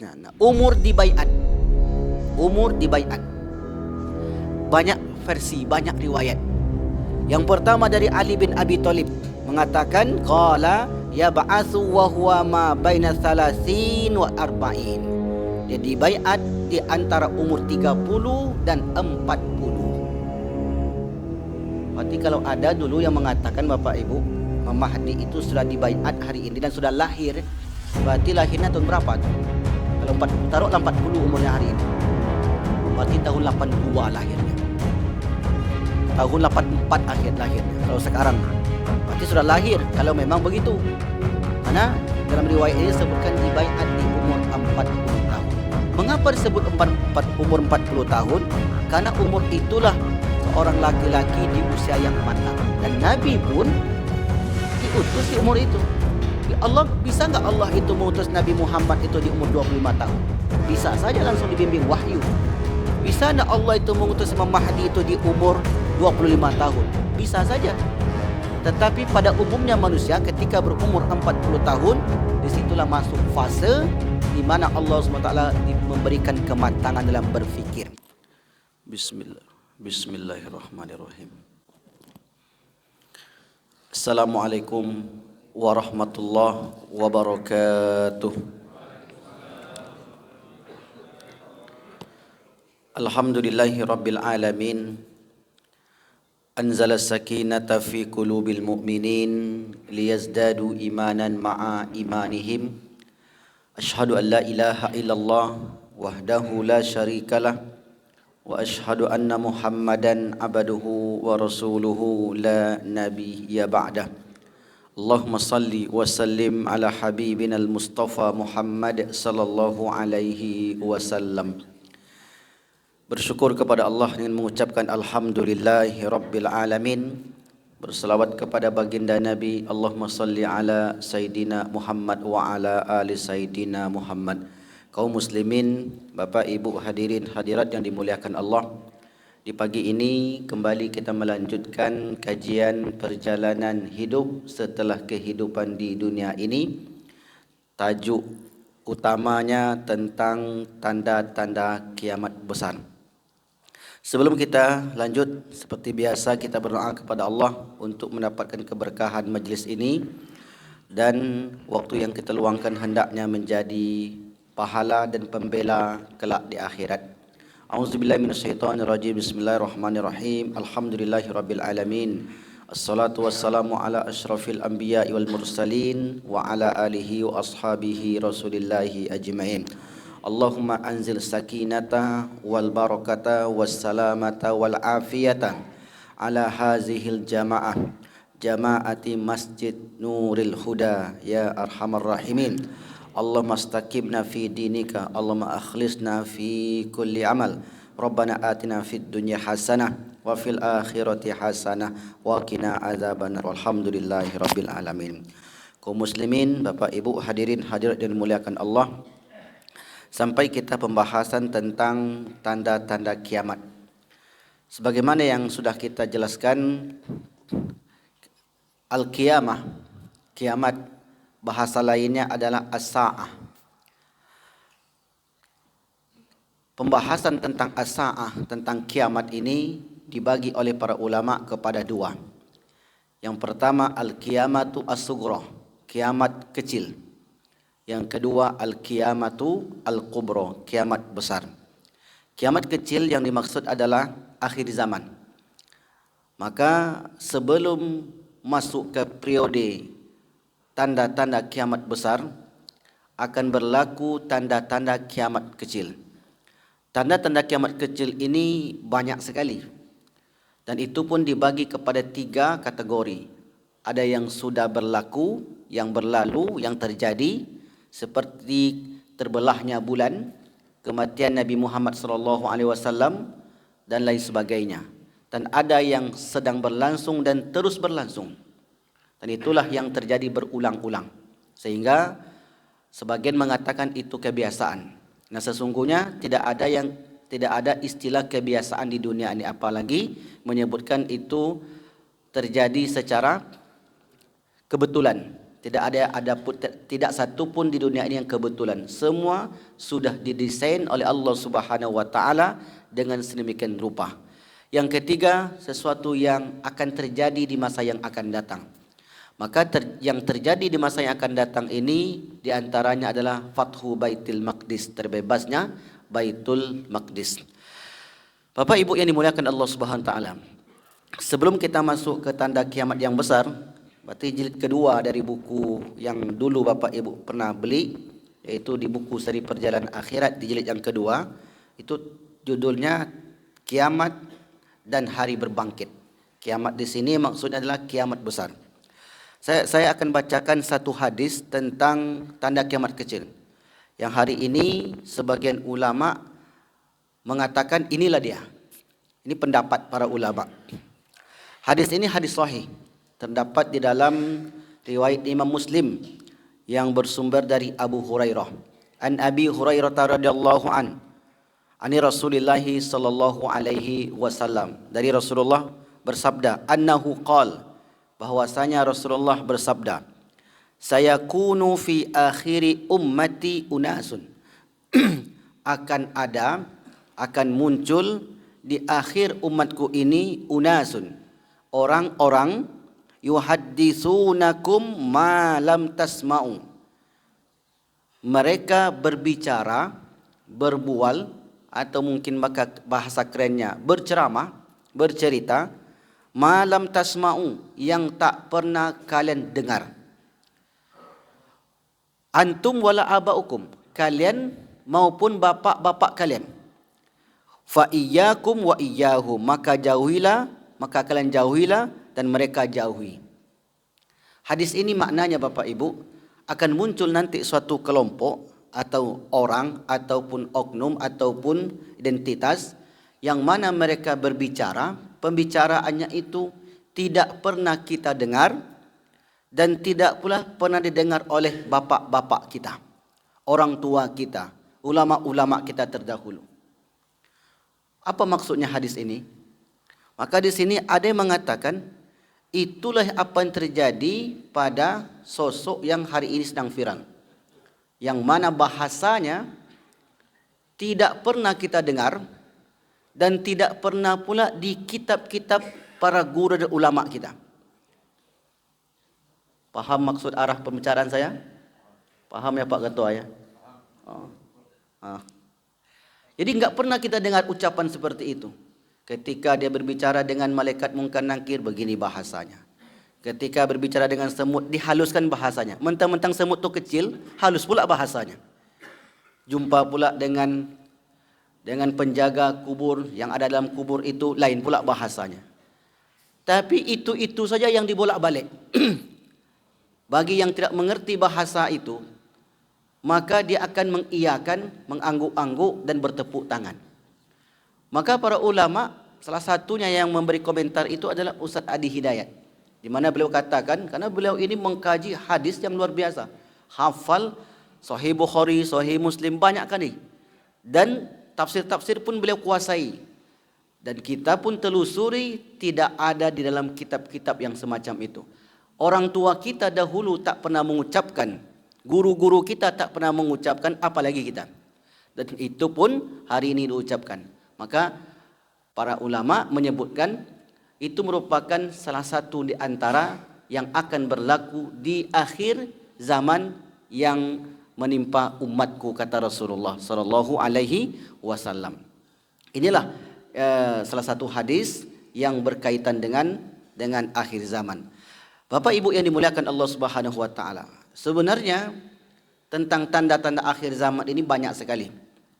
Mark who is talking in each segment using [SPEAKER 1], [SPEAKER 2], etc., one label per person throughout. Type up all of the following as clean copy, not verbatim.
[SPEAKER 1] Nah, umur dibaiat. Umur dibaiat. Banyak versi, banyak riwayat. Yang pertama dari Ali bin Abi Thalib mengatakan qala ya ba'atsu wa huwa ma baina thalathin wa arba'in. Dia dibaiat di antara umur 30 dan 40. Berarti kalau ada dulu yang mengatakan Bapak Ibu, Imam Mahdi itu sudah dibaiat hari ini dan sudah lahir, berarti lahirnya tahun berapa tuh? Kalau 40, taruh 40 umurnya hari ini, berarti tahun 82 lahirnya, tahun 84 akhir lahirnya. Kalau sekarang berarti sudah lahir kalau memang begitu. Karena dalam riwayat ini disebutkan dibaiat di umur 40 tahun. Mengapa disebut umur 40 tahun? Karena umur itulah seorang laki-laki di usia yang matang. Dan Nabi pun diutus di umur itu. Allah, bisa nggak Allah itu mengutus Nabi Muhammad itu di umur 25 tahun? Bisa saja, langsung dibimbing wahyu. Bisa nggak Allah itu mengutus Imam Mahdi itu di umur 25 tahun? Bisa saja. Tetapi pada umumnya manusia ketika berumur 40 tahun, disitulah masuk fase di mana Allah SWT memberikan kematangan dalam berfikir. Bismillahirrahmanirrahim. Assalamualaikum warahmatullahi wabarakatuh. Alhamdulillahi rabbil alamin. Anzala sakinata fi qulubil mu'minin liyazdadu imanan ma'a imanihim. Ashhadu an la ilaha illallah wahdahu la syarikalah wa ashhadu anna Muhammadan abduhu wa rasuluhu la nabiyya ba'dah. Allahumma salli wa sallim ala habibina al-Mustafa Muhammad sallallahu alaihi wasallam. Bersyukur kepada Allah dengan mengucapkan alhamdulillahi rabbil alamin. Berselawat kepada baginda Nabi, Allahumma salli ala Sayyidina Muhammad wa ala ali Sayyidina Muhammad. Kaum muslimin, Bapak Ibu hadirin hadirat yang dimuliakan Allah, di pagi ini kembali kita melanjutkan kajian perjalanan hidup setelah kehidupan di dunia ini. Tajuk utamanya tentang tanda-tanda kiamat besar. Sebelum kita lanjut, seperti biasa kita berdoa kepada Allah untuk mendapatkan keberkahan majlis ini, dan waktu yang kita luangkan hendaknya menjadi pahala dan pembela kelak di akhirat. A'udzubillahi minasyaitonirrajim. Bismillahirrahmanirrahim. Alhamdulillahirabbil alamin. Assalatu wassalamu ala asyrafil anbiya'i wal mursalin wa ala alihi wa ashabihi rasulillahi ajma'in. Allahumma anzil sakinata wal barakata was salamata wal afiyata ala hazihil jamaah, jamaati Masjid Nuril Huda ya arhamar rahimin. Allahumma astaqimna fi dinika, Allahumma akhlisna fi kulli amal. Rabbana atina fid dunya hasanah wa fil akhirati hasanah wa qina adzabannar. Walhamdulillahi rabbil alamin. Kaum muslimin, Bapak Ibu hadirin hadirat yang dimuliakan Allah, sampai kita pembahasan tentang tanda-tanda kiamat. Sebagaimana yang sudah kita jelaskan, al-qiyamah, kiamat, bahasa lainnya adalah as-sa'ah. Pembahasan tentang as-sa'ah, tentang kiamat ini dibagi oleh para ulama kepada dua. Yang pertama al-qiyamatu as-sughra, kiamat kecil. Yang kedua al-qiyamatu al-kubra, kiamat besar. Kiamat kecil yang dimaksud adalah akhir zaman. Maka sebelum masuk ke periode tanda-tanda kiamat besar, akan berlaku tanda-tanda kiamat kecil. Tanda-tanda kiamat kecil ini banyak sekali, dan itu pun dibagi kepada tiga kategori. Ada yang sudah berlaku, yang berlalu, yang terjadi, seperti terbelahnya bulan, kematian Nabi Muhammad SAW, dan lain sebagainya. Dan ada yang sedang berlangsung dan terus berlangsung. Dan itulah yang terjadi berulang-ulang. Sehingga sebagian mengatakan itu kebiasaan. Nah, sesungguhnya tidak ada istilah kebiasaan di dunia ini, apalagi menyebutkan itu terjadi secara kebetulan. Tidak satu pun di dunia ini yang kebetulan. Semua sudah didesain oleh Allah Subhanahu wa taala dengan sedemikian rupa. Yang ketiga, sesuatu yang akan terjadi di masa yang akan datang. Maka yang terjadi di masa yang akan datang ini diantaranya adalah Fathu Baitul Maqdis, terbebasnya Baitul Maqdis. Bapak Ibu yang dimuliakan Allah Subhanahu wa taala. Sebelum kita masuk ke tanda kiamat yang besar, berarti jilid kedua dari buku yang dulu Bapak Ibu pernah beli, yaitu di buku Seri Perjalanan Akhirat di jilid yang kedua, itu judulnya Kiamat dan Hari Berbangkit. Kiamat di sini maksudnya adalah kiamat besar. Saya akan bacakan satu hadis tentang tanda kiamat kecil. Yang hari ini sebagian ulama mengatakan inilah dia. Ini pendapat para ulama. Hadis ini hadis sahih. Terdapat di dalam riwayat Imam Muslim yang bersumber dari Abu Hurairah. An Abi Hurairah radhiyallahu an. Ani Rasulillah sallallahu alaihi wasallam. Dari Rasulullah bersabda, annahu qala, bahwasanya Rasulullah bersabda, sayakunu fi akhiri ummati unasun. akan muncul di akhir umatku ini unasun, orang-orang yuhadditsunakum ma lam tasma'u. Mereka berbicara, berbual, atau mungkin bahasa kerennya berceramah, bercerita, ma lam tasma'u, yang tak pernah kalian dengar. Antum wala abaukum, kalian maupun bapak-bapak kalian. Fa iyyakum wa iyyahum, maka kalian jauhilah dan mereka jauhi. Hadis ini maknanya Bapak Ibu, akan muncul nanti suatu kelompok atau orang ataupun oknum ataupun identitas yang mana mereka berbicara, pembicaraannya itu tidak pernah kita dengar dan tidak pula pernah didengar oleh bapak-bapak kita, orang tua kita, ulama-ulama kita terdahulu. Apa maksudnya hadis ini? Maka di sini ada yang mengatakan itulah apa yang terjadi pada sosok yang hari ini sedang viral, yang mana bahasanya tidak pernah kita dengar dan tidak pernah pula di kitab-kitab para guru dan ulama kita. Paham maksud arah pembicaraan saya? Paham ya Pak Ketua ya? Jadi enggak pernah kita dengar ucapan seperti itu. Ketika dia berbicara dengan malaikat mungkar nakir, begini bahasanya. Ketika berbicara dengan semut, dihaluskan bahasanya. Mentang-mentang semut itu kecil, halus pula bahasanya. Jumpa pula dengan penjaga kubur yang ada dalam kubur itu, lain pula bahasanya. Tapi itu saja yang dibolak-balik. Bagi yang tidak mengerti bahasa itu, maka dia akan mengiyakan, mengangguk-angguk dan bertepuk tangan. Maka para ulama, salah satunya yang memberi komentar itu adalah Ustaz Adi Hidayat, di mana beliau katakan, karena beliau ini mengkaji hadis yang luar biasa, hafal Sahih Bukhari, Sahih Muslim banyak kali, dan tafsir-tafsir pun beliau kuasai. Dan kita pun telusuri, tidak ada di dalam kitab-kitab yang semacam itu. Orang tua kita dahulu tak pernah mengucapkan, guru-guru kita tak pernah mengucapkan, apalagi kita. Dan itu pun hari ini diucapkan. Maka para ulama menyebutkan itu merupakan salah satu di antara yang akan berlaku di akhir zaman yang menimpa umatku, kata Rasulullah sallallahu alaihi wasallam. Inilah salah satu hadis yang berkaitan dengan akhir zaman. Bapak Ibu yang dimuliakan Allah Subhanahu wa taala. Sebenarnya tentang tanda-tanda akhir zaman ini banyak sekali.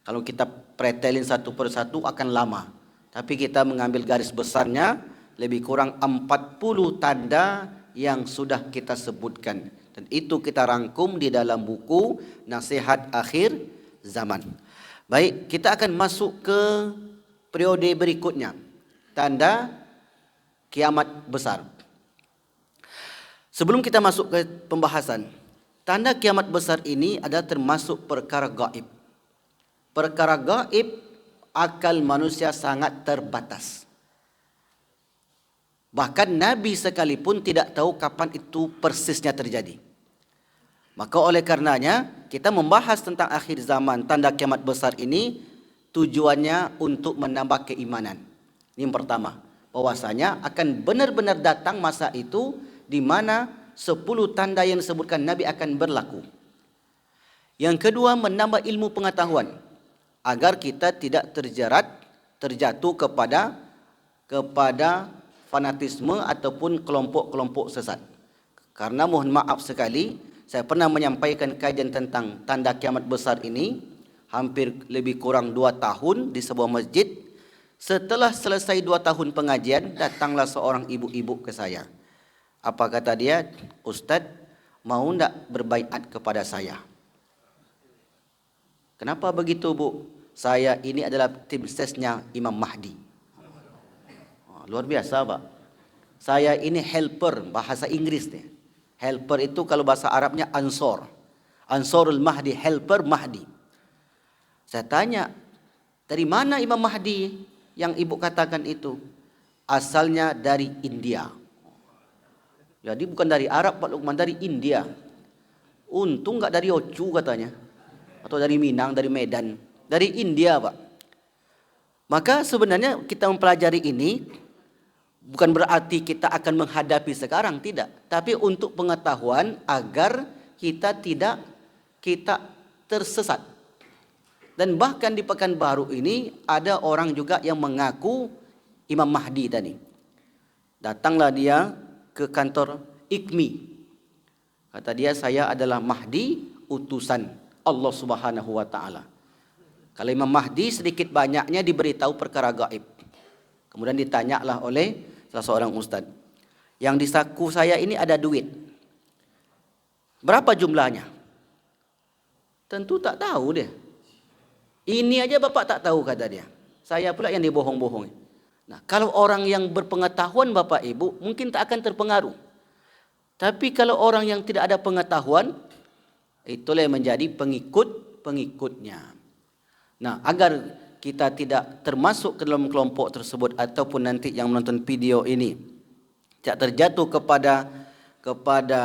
[SPEAKER 1] Kalau kita pretelin satu persatu akan lama. Tapi kita mengambil garis besarnya, lebih kurang 40 tanda yang sudah kita sebutkan. Dan itu kita rangkum di dalam buku Nasihat Akhir Zaman. Baik, kita akan masuk ke periode berikutnya. Tanda kiamat besar. Sebelum kita masuk ke pembahasan, tanda kiamat besar ini adalah termasuk perkara gaib. Perkara gaib, akal manusia sangat terbatas. Bahkan Nabi sekalipun tidak tahu kapan itu persisnya terjadi. Maka oleh karenanya kita membahas tentang akhir zaman, tanda kiamat besar ini tujuannya untuk menambah keimanan. Ini yang pertama, bahwasanya akan benar-benar datang masa itu di mana 10 tanda yang disebutkan Nabi akan berlaku. Yang kedua, menambah ilmu pengetahuan agar kita tidak terjatuh kepada fanatisme ataupun kelompok-kelompok sesat. Karena mohon maaf sekali, saya pernah menyampaikan kajian tentang tanda kiamat besar ini hampir lebih kurang 2 tahun di sebuah masjid. Setelah selesai 2 tahun pengajian, datanglah seorang ibu-ibu ke saya. Apa kata dia? Ustaz, mau enggak berbaiat kepada saya? Kenapa begitu, Bu? Saya ini adalah tim sesnya Imam Mahdi. Luar biasa, Pak. Saya ini helper, bahasa Inggris nih. Helper itu kalau bahasa Arabnya Ansor. Ansorul Mahdi, helper Mahdi. Saya tanya, dari mana Imam Mahdi yang ibu katakan itu? Asalnya dari India. Jadi bukan dari Arab Pak Lukman, dari India. Untung enggak dari Ocu katanya. Atau dari Minang, dari Medan. Dari India, Pak. Maka sebenarnya kita mempelajari ini bukan berarti kita akan menghadapi sekarang, tidak. Tapi untuk pengetahuan agar kita tersesat. Dan bahkan di Pekanbaru ini ada orang juga yang mengaku Imam Mahdi tadi. Datanglah dia ke kantor IKMI. Kata dia, saya adalah Mahdi, utusan Allah Subhanahu wa taala. Kalau Imam Mahdi sedikit banyaknya diberitahu perkara gaib. Kemudian ditanyalah oleh salah seorang ustaz, yang di saku saya ini ada duit. Berapa jumlahnya? Tentu tak tahu dia. Ini aja bapak tak tahu, kata dia. Saya pula yang dibohong-bohongi. Nah, kalau orang yang berpengetahuan bapak ibu mungkin tak akan terpengaruh. Tapi kalau orang yang tidak ada pengetahuan, itulah yang menjadi pengikutnya. Nah, agar kita tidak termasuk ke dalam kelompok tersebut ataupun nanti yang menonton video ini tidak terjatuh kepada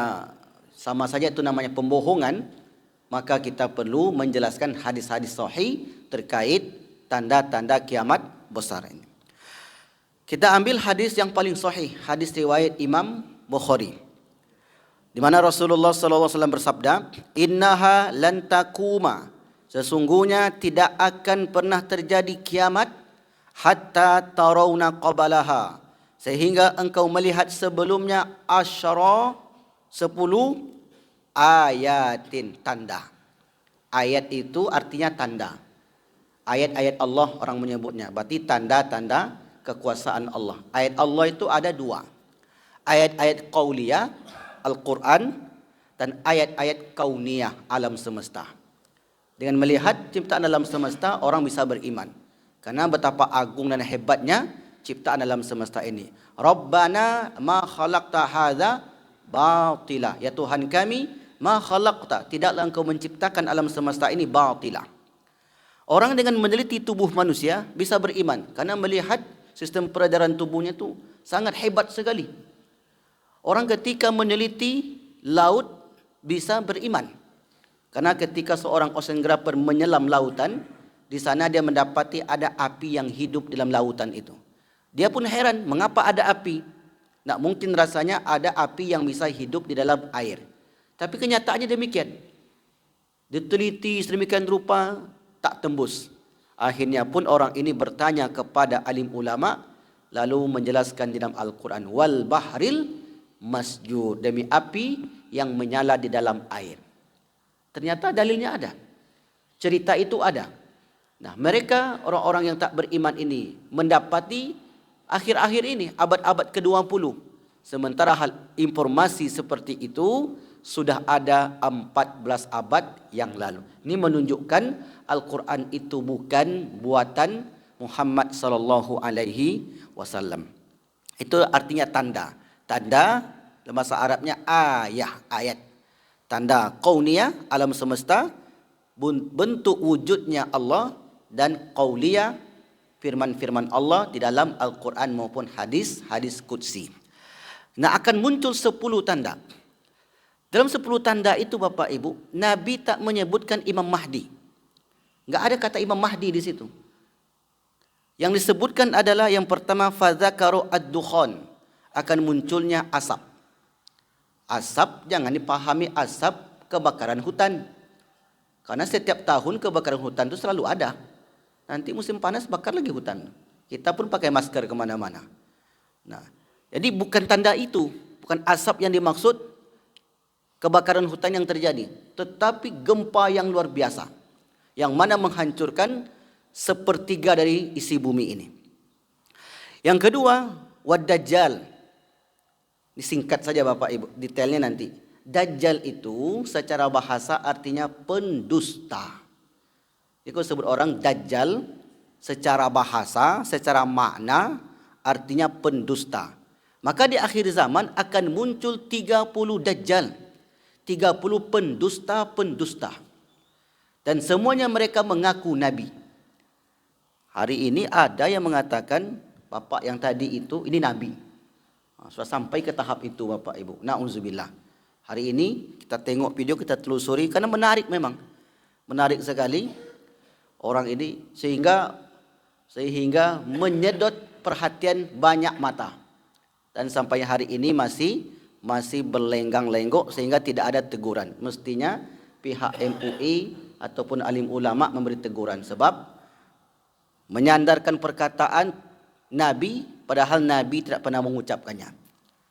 [SPEAKER 1] sama saja itu namanya pembohongan, maka kita perlu menjelaskan hadis-hadis sahih terkait tanda-tanda kiamat besar ini. Kita ambil hadis yang paling sahih, hadis riwayat Imam Bukhari, di mana Rasulullah SAW bersabda, "Innaha lan takuma." Sesungguhnya tidak akan pernah terjadi kiamat hatta tarawna qabalaha, sehingga engkau melihat sebelumnya 10 ayatin, tanda. Ayat itu artinya tanda. Ayat-ayat Allah orang menyebutnya, berarti tanda-tanda kekuasaan Allah. Ayat Allah itu ada 2. Ayat-ayat qauliyah, Al-Quran, dan ayat-ayat kauniyah, alam semesta. Dengan melihat ciptaan alam semesta, orang bisa beriman. Karena betapa agung dan hebatnya ciptaan alam semesta ini. Rabbana ma khalaqta hadza batila. Ya Tuhan kami, ma khalaqta, tidaklah engkau menciptakan alam semesta ini batila. Orang dengan meneliti tubuh manusia bisa beriman. Karena melihat sistem peredaran tubuhnya itu sangat hebat sekali. Orang ketika meneliti laut bisa beriman. Karena ketika seorang oceanographer menyelam lautan, di sana dia mendapati ada api yang hidup dalam lautan itu. Dia pun heran, mengapa ada api? Tak mungkin rasanya ada api yang bisa hidup di dalam air. Tapi kenyataannya demikian. Diteliti sedemikian rupa, tak tembus. Akhirnya pun orang ini bertanya kepada alim ulama, lalu menjelaskan di dalam Al-Quran, wal bahril masjur, demi api yang menyala di dalam air. Ternyata dalilnya ada. Cerita itu ada. Nah, mereka orang-orang yang tak beriman ini mendapati akhir-akhir ini, abad-abad ke-20. Sementara hal informasi seperti itu sudah ada 14 abad yang lalu. Ini menunjukkan Al-Quran itu bukan buatan Muhammad sallallahu alaihi wasallam. Itu artinya tanda. Tanda dalam bahasa Arabnya ayat. Tanda kauniyah, alam semesta, bentuk wujudnya Allah, dan qauliyah, firman-firman Allah di dalam Al-Quran maupun hadis-hadis qudsi. Nah, akan muncul 10 tanda. Dalam 10 tanda itu Bapak Ibu, Nabi tak menyebutkan Imam Mahdi. Enggak ada kata Imam Mahdi di situ. Yang disebutkan adalah yang pertama fadzakaru ad-dukhan, akan munculnya asap. Asap jangan dipahami asap kebakaran hutan. Karena setiap tahun kebakaran hutan itu selalu ada. Nanti musim panas bakar lagi hutan. Kita pun pakai masker kemana-mana. Nah, jadi bukan tanda itu, bukan asap yang dimaksud kebakaran hutan yang terjadi, tetapi gempa yang luar biasa, yang mana menghancurkan sepertiga dari isi bumi ini. Yang kedua, wad-dajjal. Disingkat saja Bapak Ibu, detailnya nanti. Dajjal itu secara bahasa artinya pendusta. Jadi kalau sebut orang Dajjal, secara bahasa, secara makna, artinya pendusta. Maka di akhir zaman akan muncul 30 Dajjal, 30 pendusta-pendusta. Dan semuanya mereka mengaku Nabi. Hari ini ada yang mengatakan, Bapak yang tadi itu, ini Nabi. Sudah sampai ke tahap itu Bapak Ibu. Na'udzubillah. Hari ini kita tengok video, kita telusuri, karena menarik memang. Menarik sekali orang ini, sehingga menyedot perhatian banyak mata. Dan sampai hari ini masih berlenggang-lenggok sehingga tidak ada teguran. Mestinya pihak MUI ataupun alim ulama memberi teguran, sebab menyandarkan perkataan Nabi padahal Nabi tidak pernah mengucapkannya.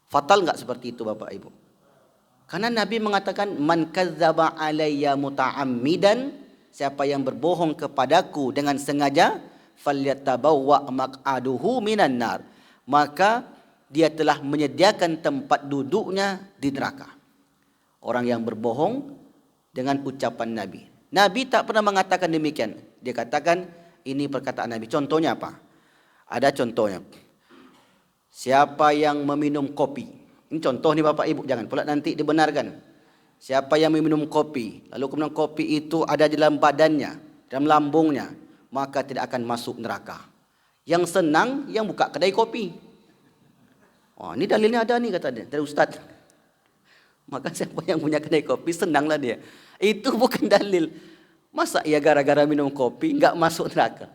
[SPEAKER 1] Fatal enggak seperti itu Bapak Ibu? Karena Nabi mengatakan man kadzdzaba alayya muta'ammidan, siapa yang berbohong kepadaku dengan sengaja, falyatabawwa maq'aduhu minan nar, maka dia telah menyediakan tempat duduknya di neraka. Orang yang berbohong dengan ucapan Nabi. Nabi tak pernah mengatakan demikian. Dia katakan ini perkataan Nabi. Contohnya apa? Ada contohnya. Siapa yang meminum kopi. Ini contoh nih Bapak Ibu, jangan pula nanti dibenarkan. Siapa yang meminum kopi, lalu kemudian kopi itu ada di dalam badannya, dalam lambungnya, maka tidak akan masuk neraka. Yang senang yang buka kedai kopi. Oh, ini dalilnya ada nih kata dia, dari Ustaz. Maka siapa yang punya kedai kopi senanglah dia. Itu bukan dalil. Masa ia gara-gara minum kopi enggak masuk neraka?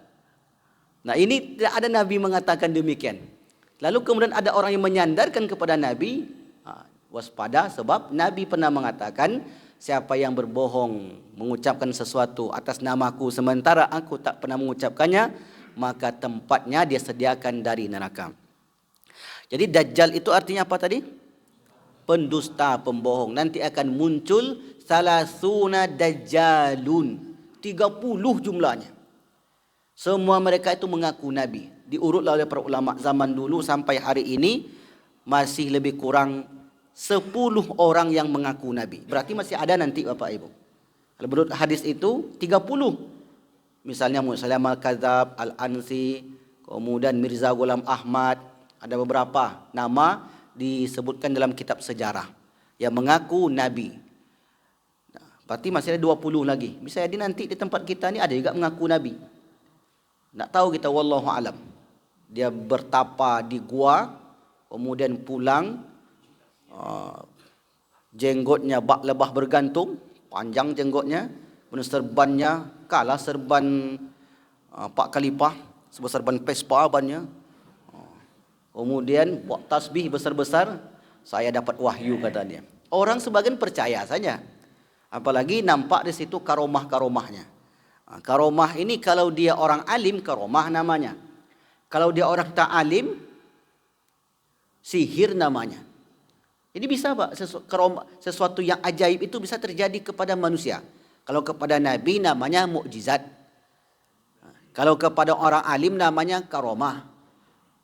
[SPEAKER 1] Nah, ini tidak ada Nabi mengatakan demikian. Lalu kemudian ada orang yang menyandarkan kepada Nabi, waspada, sebab Nabi pernah mengatakan siapa yang berbohong mengucapkan sesuatu atas namaku sementara aku tak pernah mengucapkannya, maka tempatnya dia sediakan dari neraka. Jadi Dajjal itu artinya apa tadi? Pendusta, pembohong. Nanti akan muncul salasuna dajjalun, 30 jumlahnya. Semua mereka itu mengaku Nabi. Diurut oleh para ulama zaman dulu sampai hari ini masih lebih kurang 10 orang yang mengaku Nabi. Berarti masih ada nanti Bapak Ibu. Kalau menurut hadis itu 30. Misalnya Musailam al-Kadzab, Al-Ansi, kemudian Mirza Ghulam Ahmad. Ada beberapa nama disebutkan dalam kitab sejarah yang mengaku Nabi. Nah, berarti masih ada 20 lagi. Bisa jadi nanti di tempat kita ni ada juga mengaku Nabi. Nak tahu kita, wallahu alam. Dia bertapa di gua, kemudian pulang, jenggotnya bak lebah bergantung, panjang jenggotnya, kemudian serbannya kalah serban Pak Khalifah, serban Vespa bannya. Kemudian buat tasbih besar-besar, saya dapat wahyu kata dia. Orang sebagian percaya saja. Apalagi nampak di situ karomah-karomahnya. Karomah ini kalau dia orang alim, karomah namanya. Kalau dia orang tak alim, sihir namanya. Jadi bisa Pak, sesuatu yang ajaib itu bisa terjadi kepada manusia. Kalau kepada Nabi namanya mukjizat. Kalau kepada orang alim namanya karomah.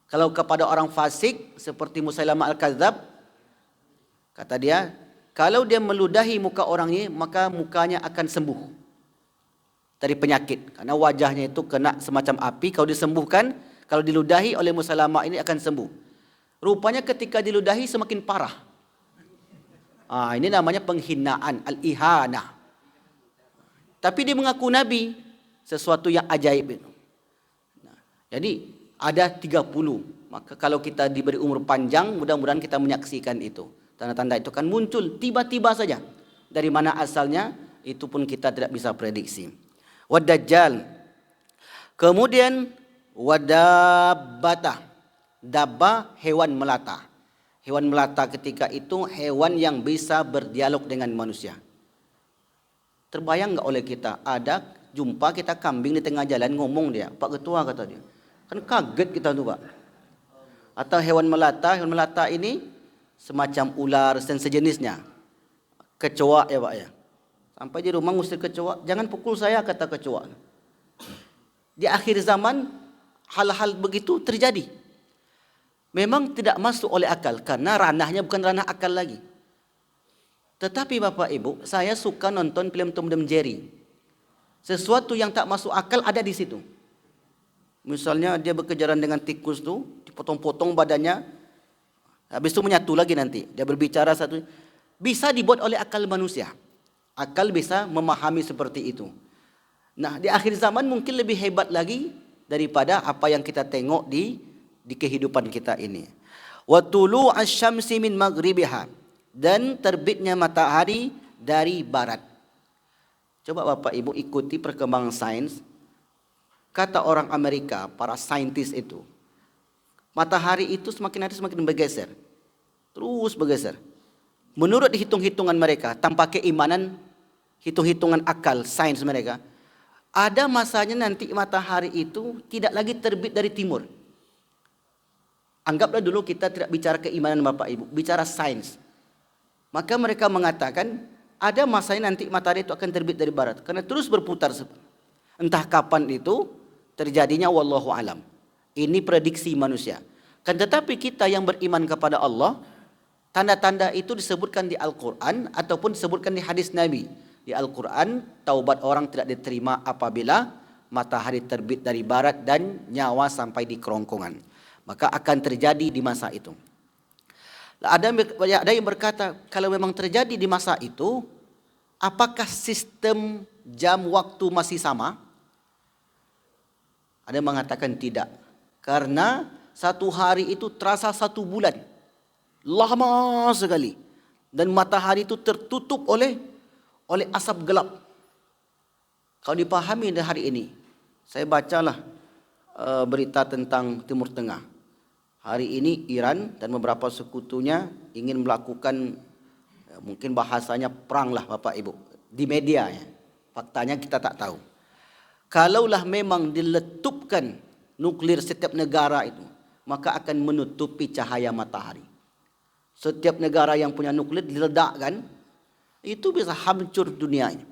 [SPEAKER 1] Kalau kepada orang fasik seperti Musailam al-Kadzab, kata dia, kalau dia meludahi muka orang ini, maka mukanya akan sembuh dari penyakit. Karena wajahnya itu kena semacam api, kalau disembuhkan, kalau diludahi oleh Musailamah ini akan sembuh. Rupanya ketika diludahi semakin parah. Ini namanya penghinaan, al-ihanah. Tapi dia mengaku Nabi, sesuatu yang ajaib itu. Jadi ada 30. Maka kalau kita diberi umur panjang, mudah-mudahan kita menyaksikan itu. Tanda-tanda itu kan muncul tiba-tiba saja. Dari mana asalnya itu pun kita tidak bisa prediksi. Wad-Dajjal. Kemudian wadabbata. Dabba hewan melata. Hewan melata ketika itu hewan yang bisa berdialog dengan manusia. Terbayang enggak oleh kita ada jumpa kita kambing di tengah jalan ngomong dia, Pak Ketua kata dia. Kan kaget kita tuh Pak. Atau hewan melata ini semacam ular dan sejenisnya. Kecoa ya Pak ya. Sampai di rumah ngusir kecoa, jangan pukul saya kata kecoa. Di akhir zaman hal-hal begitu terjadi. Memang tidak masuk oleh akal karena ranahnya bukan ranah akal lagi. Tetapi Bapak Ibu, saya suka nonton film Tom dan Jerry. Sesuatu yang tak masuk akal ada di situ. Misalnya dia berkejaran dengan tikus tuh, dipotong-potong badannya, habis itu menyatu lagi nanti. Dia berbicara satu, bisa dibuat oleh akal manusia. Akal bisa memahami seperti itu. Nah, di akhir zaman mungkin lebih hebat lagi daripada apa yang kita tengok di kehidupan kita ini. Wa tulu asy-syamsi min maghribiha, dan terbitnya matahari dari barat. Coba Bapak Ibu ikuti perkembangan sains. Kata orang Amerika, para saintis itu, matahari itu semakin hari semakin bergeser. Terus bergeser. Menurut hitung-hitungan mereka, tanpa keimanan, hitung-hitungan akal sains mereka, ada masanya nanti matahari itu tidak lagi terbit dari timur. Anggaplah dulu kita tidak bicara keimanan Bapak Ibu, bicara sains. Maka mereka mengatakan ada masanya nanti matahari itu akan terbit dari barat karena terus berputar. Entah kapan itu terjadinya, wallahu alam. Ini prediksi manusia. Kan tetapi kita yang beriman kepada Allah, tanda-tanda itu disebutkan di Al-Quran ataupun disebutkan di hadis Nabi. Di Al-Quran, taubat orang tidak diterima apabila matahari terbit dari barat dan nyawa sampai di kerongkongan. Maka akan terjadi di masa itu. Ada yang berkata, kalau memang terjadi di masa itu, apakah sistem jam waktu masih sama? Ada yang mengatakan tidak. Karena satu hari itu terasa 1 bulan. Lama sekali. Dan matahari itu tertutup oleh asap gelap. Kalau dipahami di hari ini, saya bacalah berita tentang Timur Tengah. Hari ini Iran dan beberapa sekutunya ingin melakukan, mungkin bahasanya perang lah Bapak Ibu. Di media ya. Faktanya kita tak tahu. Kalaulah memang diletupkan nuklir setiap negara itu, maka akan menutupi cahaya matahari. Setiap negara yang punya nuklir diledakkan, itu bisa hancur dunianya.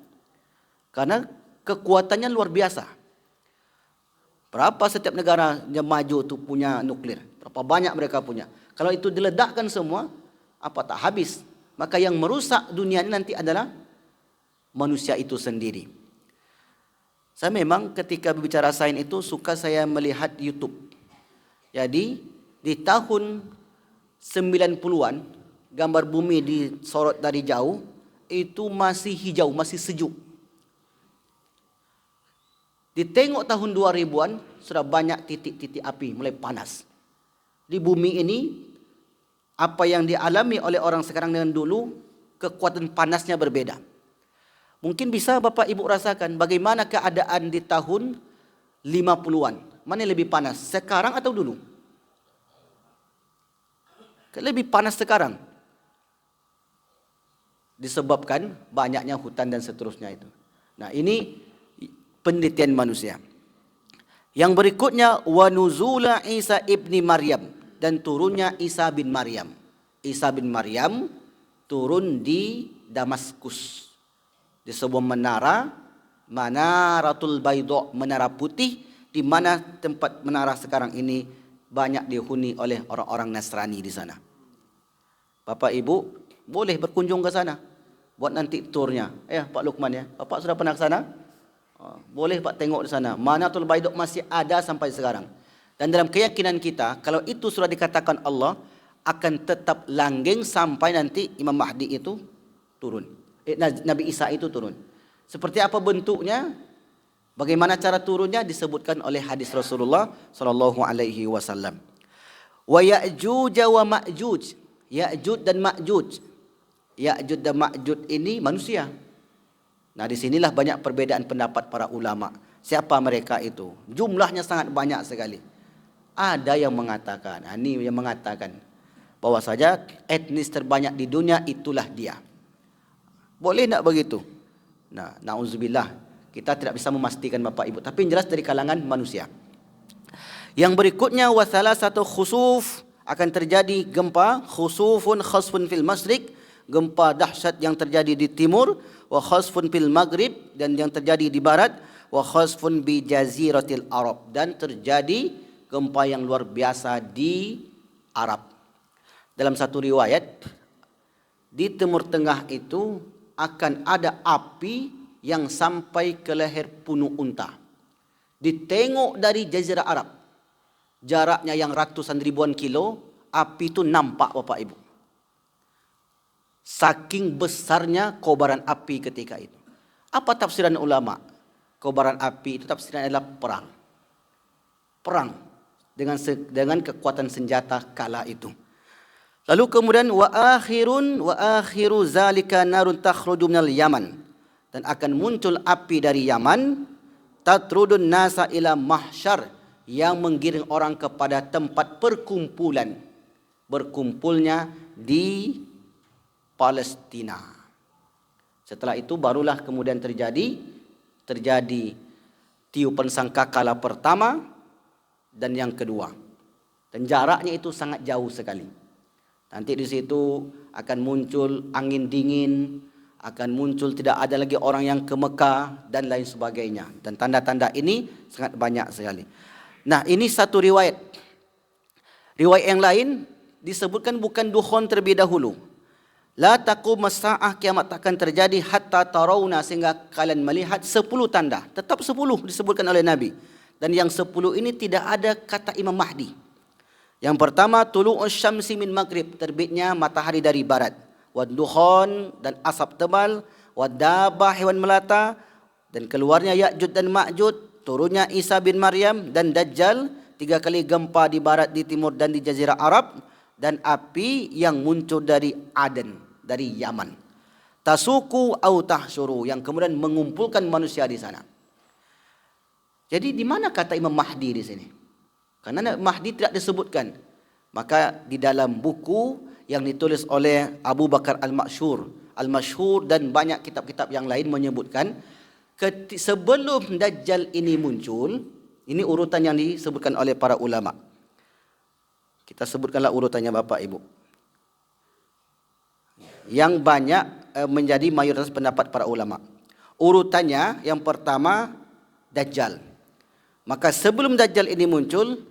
[SPEAKER 1] Karena kekuatannya luar biasa. Berapa setiap negara yang maju itu punya nuklir? Berapa banyak mereka punya? Kalau itu diledakkan semua, apa tak habis? Maka yang merusak dunia ini nanti adalah manusia itu sendiri. Saya memang ketika berbicara sains itu suka saya melihat YouTube. Jadi di tahun 90-an gambar bumi disorot dari jauh itu masih hijau, masih sejuk. Ditengok tahun 2000-an sudah banyak titik-titik api mulai panas. Di bumi ini apa yang dialami oleh orang sekarang dengan dulu, kekuatan panasnya berbeda. Mungkin bisa Bapak Ibu rasakan bagaimana keadaan di tahun 50-an. Mana yang lebih panas, sekarang atau dulu? Lebih panas sekarang. Disebabkan banyaknya hutan dan seterusnya itu. Nah, ini penelitian manusia. Yang berikutnya wa nuzula Isa ibni Maryam, dan turunnya Isa bin Maryam. Isa bin Maryam turun di Damaskus. Di sebuah menara, Manaratul Baidha, menara putih, di mana tempat menara sekarang ini banyak dihuni oleh orang-orang Nasrani di sana. Bapak Ibu boleh berkunjung ke sana, buat nanti turnya. Pak Lukman ya, Bapak sudah pernah ke sana? Boleh Pak tengok di sana. Manaratul Baidha masih ada sampai sekarang. Dan dalam keyakinan kita, kalau itu sudah dikatakan Allah, akan tetap langgeng sampai nanti Imam Mahdi itu turun. Nabi Isa itu turun. Seperti apa bentuknya? Bagaimana cara turunnya disebutkan oleh hadis Rasulullah sallallahu alaihi wasallam. Wa Ya'juj wa Ma'juj, Ya'juj dan Ma'juj. Ya'juj dan Ma'juj ini manusia. Nah, di sinilah banyak perbezaan pendapat para ulama. Siapa mereka itu? Jumlahnya sangat banyak sekali. Ada yang mengatakan, ini yang mengatakan bahwa saja etnis terbanyak di dunia itulah dia. Boleh tak begitu? Nah, na'udzubillah, kita tidak bisa memastikan Bapak Ibu, tapi yang jelas dari kalangan manusia. Yang berikutnya, wasalah satu khusuf, akan terjadi gempa, khusufun khasfun fil masyriq, gempa dahsyat yang terjadi di timur, wa khasfun fil maghrib, dan yang terjadi di barat, wa khasfun bi jaziratil Arab, dan terjadi gempa yang luar biasa di Arab. Dalam satu riwayat, di Timur Tengah itu akan ada api yang sampai ke leher Punu Unta. Ditengok dari Jazirah Arab, jaraknya yang ratusan ribuan kilo, api itu nampak Bapak Ibu. Saking besarnya kobaran api ketika itu. Apa tafsiran ulama? Kobaran api itu tafsirannya adalah perang. Perang dengan kekuatan senjata kala itu. Lalu kemudian wa akhiru zalika narun takhruju minal Yaman, dan akan muncul api dari Yaman, tatrudun nasa ila mahsyar, yang menggiring orang kepada tempat perkumpulan, berkumpulnya di Palestina. Setelah itu barulah kemudian terjadi tiupan sangkakala pertama dan yang kedua. Dan jaraknya itu sangat jauh sekali. Nanti di situ akan muncul angin dingin, akan muncul tidak ada lagi orang yang ke Mekah dan lain sebagainya. Dan tanda-tanda ini sangat banyak sekali. Nah, ini satu riwayat. Riwayat yang lain disebutkan bukan dukhon terlebih dahulu. La taqum as-sa'ah, kiamat akan terjadi hatta tarawna, sehingga kalian melihat 10 tanda. Tetap 10 disebutkan oleh Nabi. Dan yang 10 ini tidak ada kata Imam Mahdi. Yang pertama, tulu'us syamsi min maghrib, terbitnya matahari dari barat. Wad dukhon, dan asap tebal. Wad dabah, hewan melata. Dan keluarnya Ya'juj dan Ma'juj, turunnya Isa bin Maryam dan Dajjal, 3 kali gempa di barat, di timur dan di Jazirah Arab, dan api yang muncul dari Aden, dari Yaman. Tasuku au tahsyuru, yang kemudian mengumpulkan manusia di sana. Jadi di mana kata Imam Mahdi di sini? Karena Mahdi tidak disebutkan. Maka di dalam buku yang ditulis oleh Abu Bakar Al-Masyhur dan banyak kitab-kitab yang lain menyebutkan, sebelum Dajjal ini muncul, ini urutan yang disebutkan oleh para ulama. Kita sebutkanlah urutannya Bapak Ibu. Yang banyak menjadi mayoritas pendapat para ulama. Urutannya yang pertama Dajjal. Maka sebelum Dajjal ini muncul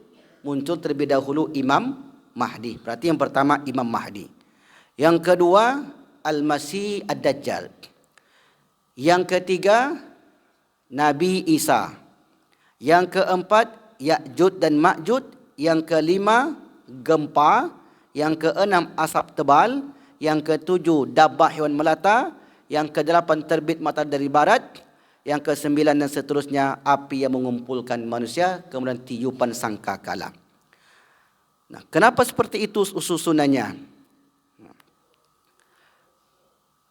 [SPEAKER 1] terlebih dahulu Imam Mahdi. Berarti yang pertama Imam Mahdi. Yang kedua Al-Masih Ad-Dajjal. Yang ketiga Nabi Isa. Yang keempat Ya'juj dan Ma'juj. Yang kelima gempa. Yang keenam asap tebal. Yang ketujuh dabah hewan melata. Yang kedelapan terbit matahari dari barat. Yang kesembilan dan seterusnya api yang mengumpulkan manusia, kemudian tiupan sangkakala. Nah, kenapa seperti itu susunannya?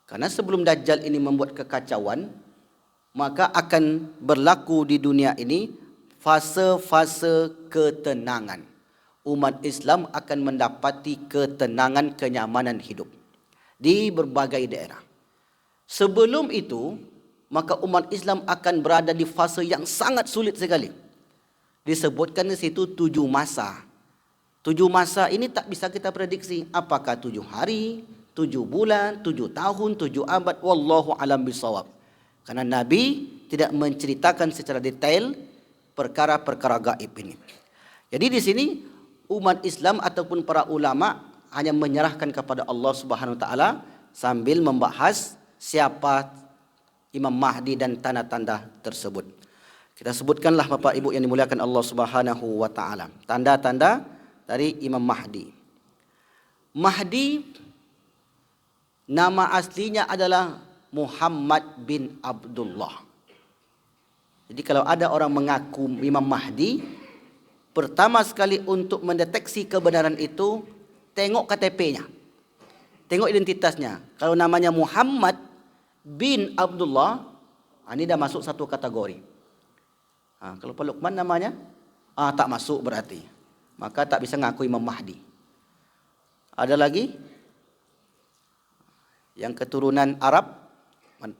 [SPEAKER 1] Karena sebelum Dajjal ini membuat kekacauan, maka akan berlaku di dunia ini fase-fase ketenangan. Umat Islam akan mendapati ketenangan, kenyamanan hidup di berbagai daerah. Sebelum itu, maka umat Islam akan berada di fase yang sangat sulit sekali. Disebutkan di situ 7 masa. 7 masa ini tak bisa kita prediksi. Apakah 7 hari, 7 bulan, 7 tahun, 7 abad. Wallahu alam bisawab. Karena Nabi tidak menceritakan secara detail perkara-perkara gaib ini. Jadi di sini umat Islam ataupun para ulama hanya menyerahkan kepada Allah Subhanahu wa taala sambil membahas siapa Imam Mahdi dan tanda-tanda tersebut. Kita sebutkanlah Bapak Ibu yang dimuliakan Allah Subhanahu wa taala. Tanda-tanda dari Imam Mahdi. Mahdi nama aslinya adalah Muhammad bin Abdullah. Jadi kalau ada orang mengaku Imam Mahdi, pertama sekali untuk mendeteksi kebenaran itu, tengok KTP-nya. Tengok identitasnya. Kalau namanya Muhammad bin Abdullah, ini dah masuk satu kategori. Kalau Pak Luqman namanya, tak masuk berarti. Maka tak bisa ngaku Imam Mahdi. Ada lagi yang keturunan Arab,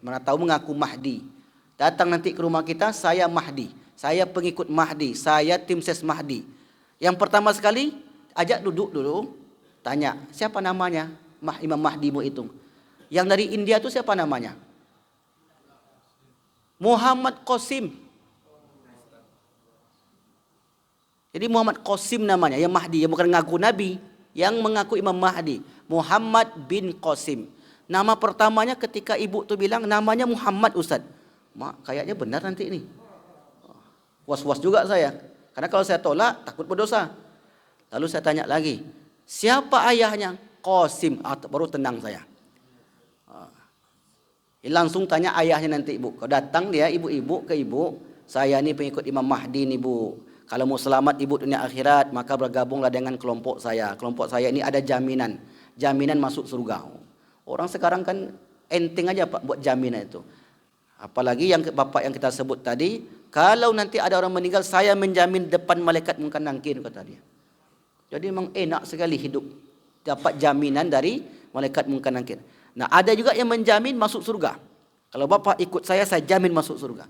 [SPEAKER 1] mana tahu mengaku Mahdi. Datang nanti ke rumah kita, saya Mahdi, saya pengikut Mahdi, saya tim ses Mahdi. Yang pertama sekali, ajak duduk dulu, tanya, siapa namanya Imam Mahdimu itu? Yang dari India itu siapa namanya? Muhammad Qasim. Jadi Muhammad Qasim namanya, yang Mahdi, yang bukan ngaku Nabi, yang mengaku Imam Mahdi. Muhammad bin Qasim. Nama pertamanya ketika ibu tu bilang namanya Muhammad Ustaz. Mak, kayaknya benar nanti ini. Was-was juga saya. Karena kalau saya tolak, takut berdosa. Lalu saya tanya lagi, siapa ayahnya? Qasim. Baru tenang saya. Langsung tanya ayahnya nanti ibu. Kalau datang dia ibu-ibu ke ibu, saya ni pengikut Imam Mahdi ni bu. Kalau mau selamat ibu dunia akhirat, maka bergabunglah dengan kelompok saya. Kelompok saya ini ada jaminan. Jaminan masuk surga. Orang sekarang kan enteng aja Pak buat jaminan itu. Apalagi yang bapak yang kita sebut tadi, kalau nanti ada orang meninggal, saya menjamin depan malaikat munkar nakir, kata dia. Jadi memang enak sekali hidup. Dapat jaminan dari malaikat munkar nakir. Nah, ada juga yang menjamin masuk surga. Kalau bapak ikut saya jamin masuk surga.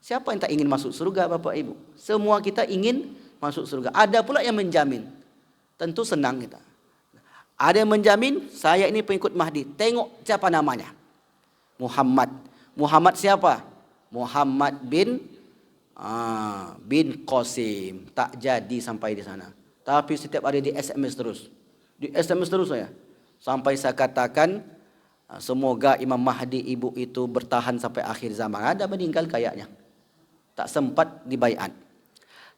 [SPEAKER 1] Siapa yang tak ingin masuk surga bapak ibu? Semua kita ingin masuk surga. Ada pula yang menjamin. Tentu senang kita. Ada yang menjamin, saya ini pengikut Mahdi. Tengok siapa namanya. Muhammad. Muhammad siapa? Muhammad bin Qasim. Tak jadi sampai di sana. Tapi setiap hari di SMS terus. Di SMS terus saya. Sampai saya katakan, semoga Imam Mahdi ibu itu bertahan sampai akhir zaman. Ada meninggal kayaknya. Tak sempat dibaiat.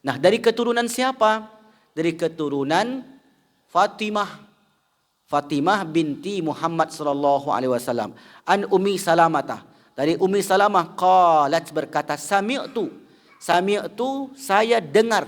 [SPEAKER 1] Nah, dari keturunan siapa? Dari keturunan Fatimah. Fatimah binti Muhammad sallallahu alaihi wasallam. An Ummi Salamah. Dari Ummi Salamah qalat berkata, sami'tu. Sami'tu, saya dengar.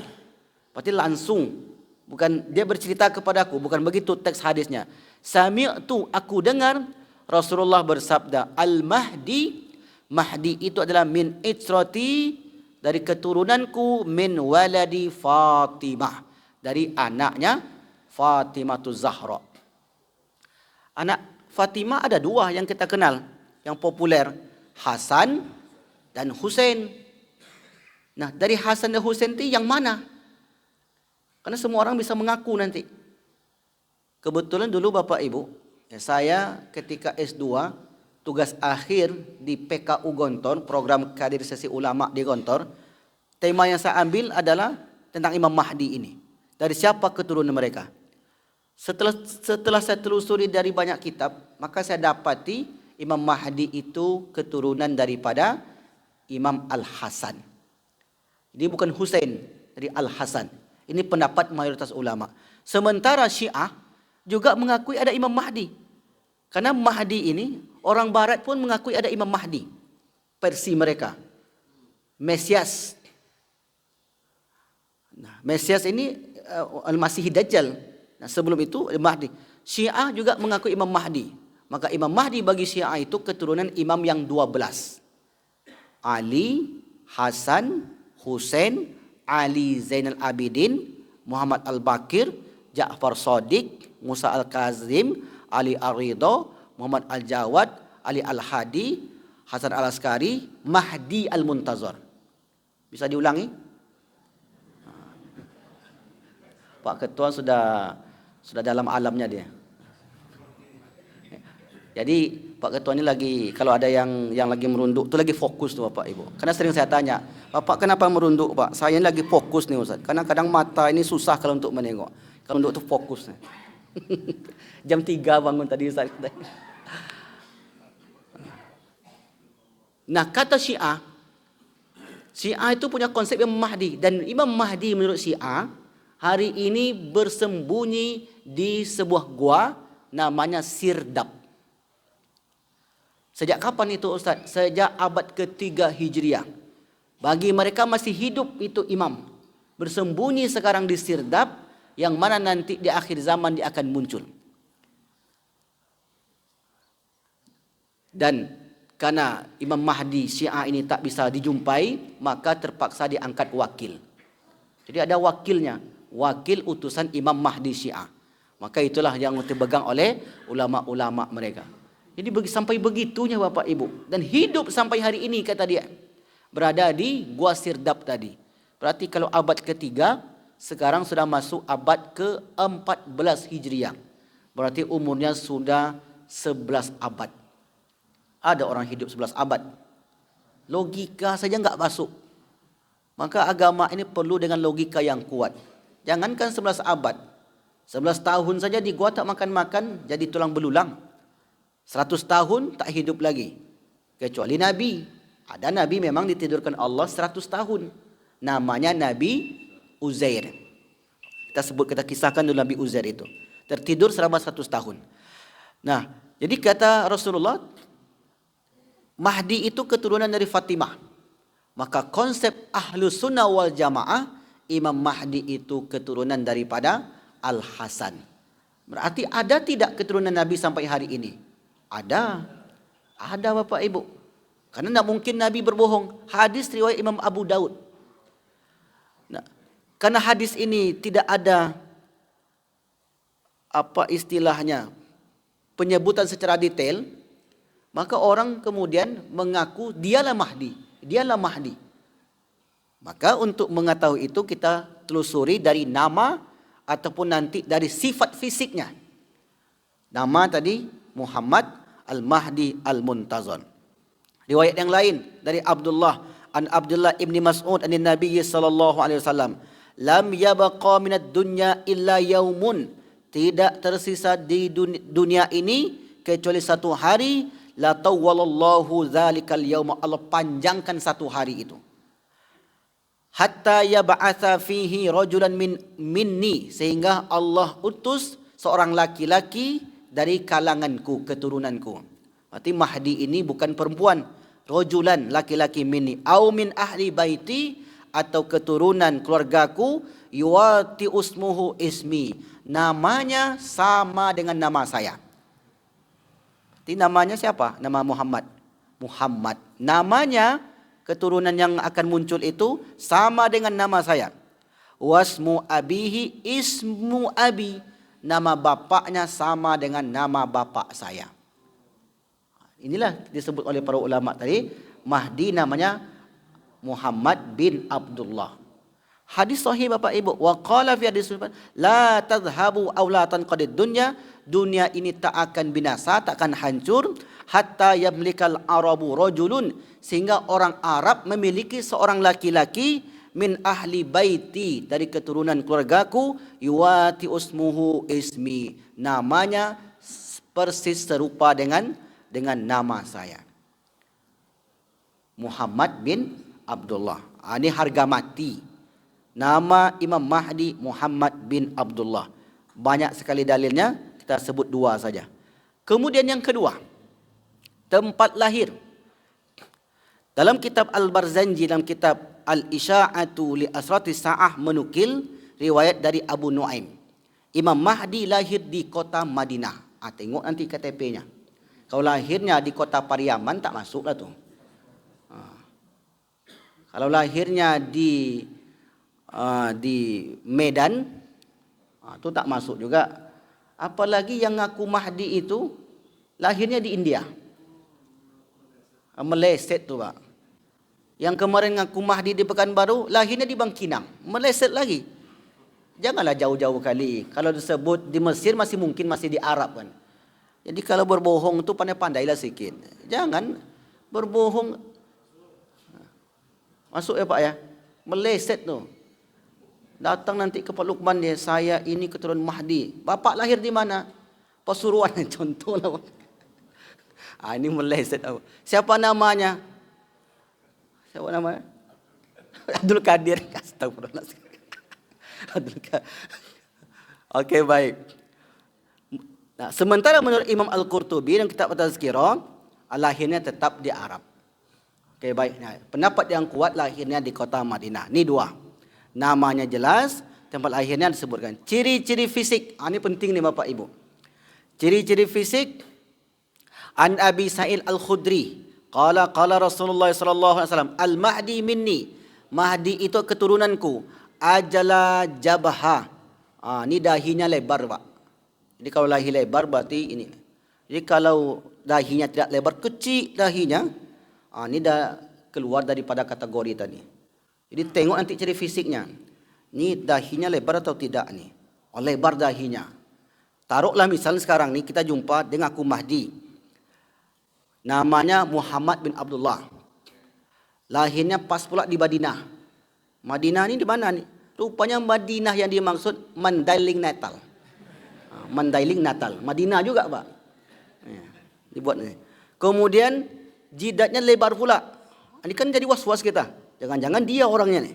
[SPEAKER 1] Berarti langsung. Bukan dia bercerita kepadaku, bukan begitu teks hadisnya. Sami'tu, aku dengar Rasulullah bersabda, Al-Mahdi, Mahdi itu adalah min itrati, dari keturunanku, min waladi Fatimah, dari anaknya Fatimahuz Zahra. Anak Fatimah ada dua yang kita kenal, yang populer, Hasan dan Husain. Nah, dari Hasan dan Husain itu yang mana? Karena semua orang bisa mengaku nanti. Kebetulan dulu Bapak Ibu, saya ketika S2, tugas akhir di PKU Gontor, program kaderisasi ulama di Gontor, tema yang saya ambil adalah tentang Imam Mahdi ini. Dari siapa keturunan mereka? Setelah saya telusuri dari banyak kitab, maka saya dapati Imam Mahdi itu keturunan daripada Imam Al-Hasan. Dia bukan Husain, dari Al-Hasan. Ini pendapat mayoritas ulama. Sementara Syiah juga mengakui ada Imam Mahdi. Karena Mahdi ini, orang barat pun mengakui ada Imam Mahdi. Versi mereka. Mesias. Nah, Mesias ini Al-Masih Dajjal. Nah, sebelum itu Mahdi. Syiah juga mengakui Imam Mahdi. Maka Imam Mahdi bagi Syiah itu keturunan imam yang 12. Ali, Hasan, Husain, Ali Zainal Abidin, Muhammad Al-Bakir, Ja'far Shadiq, Musa Al-Kazim, Ali Ar-Ridha, Muhammad Al-Jawad, Ali Al-Hadi, Hasan Al-Askari, Mahdi Al-Muntazar. Bisa diulangi? Pak Ketua sudah dalam alamnya dia. Jadi Pak Ketua ini lagi, kalau ada yang lagi merunduk, itu lagi fokus tuh Bapak Ibu. Karena sering saya tanya, Bapak kenapa merunduk Pak? Saya ini lagi fokus nih Ustaz. Karena kadang mata ini susah kalau untuk menengok. Kalau untuk itu fokus. Jam 3 bangun tadi Ustaz. Nah, kata Syiah itu punya konsep Imam Mahdi. Dan Imam Mahdi menurut Syiah hari ini bersembunyi di sebuah gua namanya Sirdab. Sejak kapan itu Ustaz? Sejak abad ke-3 Hijriah. Bagi mereka masih hidup itu imam. Bersembunyi sekarang di Sirdab, yang mana nanti di akhir zaman dia akan muncul. Dan karena Imam Mahdi Syiah ini tak bisa dijumpai, maka terpaksa diangkat wakil. Jadi ada wakilnya, wakil utusan Imam Mahdi Syiah. Maka itulah yang dipegang oleh ulama-ulama mereka. Jadi sampai begitunya Bapak Ibu. Dan hidup sampai hari ini kata dia. Berada di Gua Sirdap tadi. Berarti kalau abad ketiga, sekarang sudah masuk abad ke-14 Hijriah. Berarti umurnya sudah 11 abad. Ada orang hidup 11 abad. Logika saja enggak masuk. Maka agama ini perlu dengan logika yang kuat. Jangankan 11 abad. 11 tahun saja di gua tak makan-makan, jadi tulang belulang. 100 tahun tak hidup lagi. Kecuali Nabi. Ada Nabi memang ditidurkan Allah 100 tahun. Namanya Nabi Uzair. Kita kisahkan dulu Nabi Uzair itu. Tertidur selama 100 tahun. Nah, jadi kata Rasulullah, Mahdi itu keturunan dari Fatimah. Maka konsep Ahlus Sunnah wal Jamaah, Imam Mahdi itu keturunan daripada Al-Hasan. Berarti ada tidak keturunan Nabi sampai hari ini? Ada. Ada Bapak Ibu. Karena tidak mungkin Nabi berbohong. Hadis riwayat Imam Abu Daud. Nah, karena hadis ini tidak ada apa istilahnya penyebutan secara detail, maka orang kemudian mengaku dialah Mahdi. Dialah Mahdi. Maka untuk mengetahui itu kita telusuri dari nama ataupun nanti dari sifat fisiknya. Nama tadi Muhammad Al-Mahdi Al-Muntazon. Riwayat yang lain dari Abdullah ibni Mas'ud an Nabi sallallahu alaihi wasallam, lam yabqa minad dunya illa yaumun, tidak tersisa di dunia ini kecuali satu hari, la tawwalallahu dzalikal yauma, Allah panjangkan satu hari itu. Hatta yab'atsa fihi rajulan minni, sehingga Allah utus seorang laki-laki dari kalanganku, keturunanku. Berarti Mahdi ini bukan perempuan, rajulan, laki-laki minni, au min ahli baiti, atau keturunan keluargaku, yuwati usmuhu ismi, namanya sama dengan nama saya. Berarti namanya siapa? Nama Muhammad. Muhammad. Namanya keturunan yang akan muncul itu sama dengan nama saya. Wasmu abihi ismu abi, nama bapaknya sama dengan nama bapak saya. Inilah disebut oleh para ulama tadi, Mahdi namanya Muhammad bin Abdullah. Hadis sahih Bapak Ibu. Wa qala fi hadis la tadhhabu aw la tanqadid dunya, dunia ini tak akan binasa, tak akan hancur, hatta yamlikal arabu rajulun, sehingga orang Arab memiliki seorang laki-laki min ahli baiti, dari keturunan keluargaku, yuwati usmuhu ismi, namanya persis serupa dengan nama saya. Muhammad bin Abdullah. Ini harga mati. Nama Imam Mahdi Muhammad bin Abdullah. Banyak sekali dalilnya, kita sebut dua saja. Kemudian yang kedua, tempat lahir. Dalam kitab Al-Barzanji, dalam kitab Al-Isya'atu li Asratis Sa'ah, menukil riwayat dari Abu Nuaim. Imam Mahdi lahir di kota Madinah. Tengok nanti KTP-nya. Kalau lahirnya di kota Pariaman, tak masuklah tu. Kalau lahirnya di Medan, itu tak masuk juga. Apalagi yang ngaku Mahdi itu lahirnya di India, meleset tu Pak. Yang kemarin ngaku Mahdi di Pekanbaru, lahirnya di Bangkinang, meleset lagi. Janganlah jauh-jauh kali. Kalau disebut di Mesir masih mungkin, masih di Arab kan. Jadi kalau berbohong tu pandai-pandailah sikit. Jangan berbohong. Masuk ya Pak ya. Meleset tu. Datang nanti ke Pak Lukman dia, saya ini keturunan Mahdi. Bapak lahir di mana? Pasuruan, contohlah. Ini meleset. Siapa namanya? Siapa namanya? Abdul Qadir. Astagfirullah. Abdul Qadir. Oke, baik. Nah, sementara menurut Imam Al-Qurtubi dalam kitab At-Tazkirah, lahirnya tetap di Arab. Oke, baik. Nah, pendapat yang kuat lahirnya di kota Madinah. Ini dua. Namanya jelas, tempat lahirnya disebutkan. Ciri-ciri fisik. Ini penting nih Bapak Ibu. Ciri-ciri fisik An Abi Sa'id Al-Khudri qala qala Rasulullah sallallahu alaihi wasallam al-mahdi minni, mahdi itu keturunanku, ajala jabha. Ni dahinya lebar, Pak. Jadi kalau dahi lebar berarti ini. Jadi kalau dahinya tidak lebar, kecil dahinya, ini dah keluar daripada kategori tadi. Jadi tengok nanti ciri fisiknya. Ni dahinya lebar atau tidak ni? Lebar dahinya. Taruhlah misalnya sekarang ni kita jumpa dengan aku Mahdi. Namanya Muhammad bin Abdullah. Lahirnya pas pula di Madinah. Madinah ni di mana ni? Rupanya Madinah yang dimaksud Mandailing Natal. Mandailing Natal. Madinah juga, Pak. Dibuat ni. Kemudian jidatnya lebar pula. Ini kan jadi was-was kita. Jangan-jangan dia orangnya ni.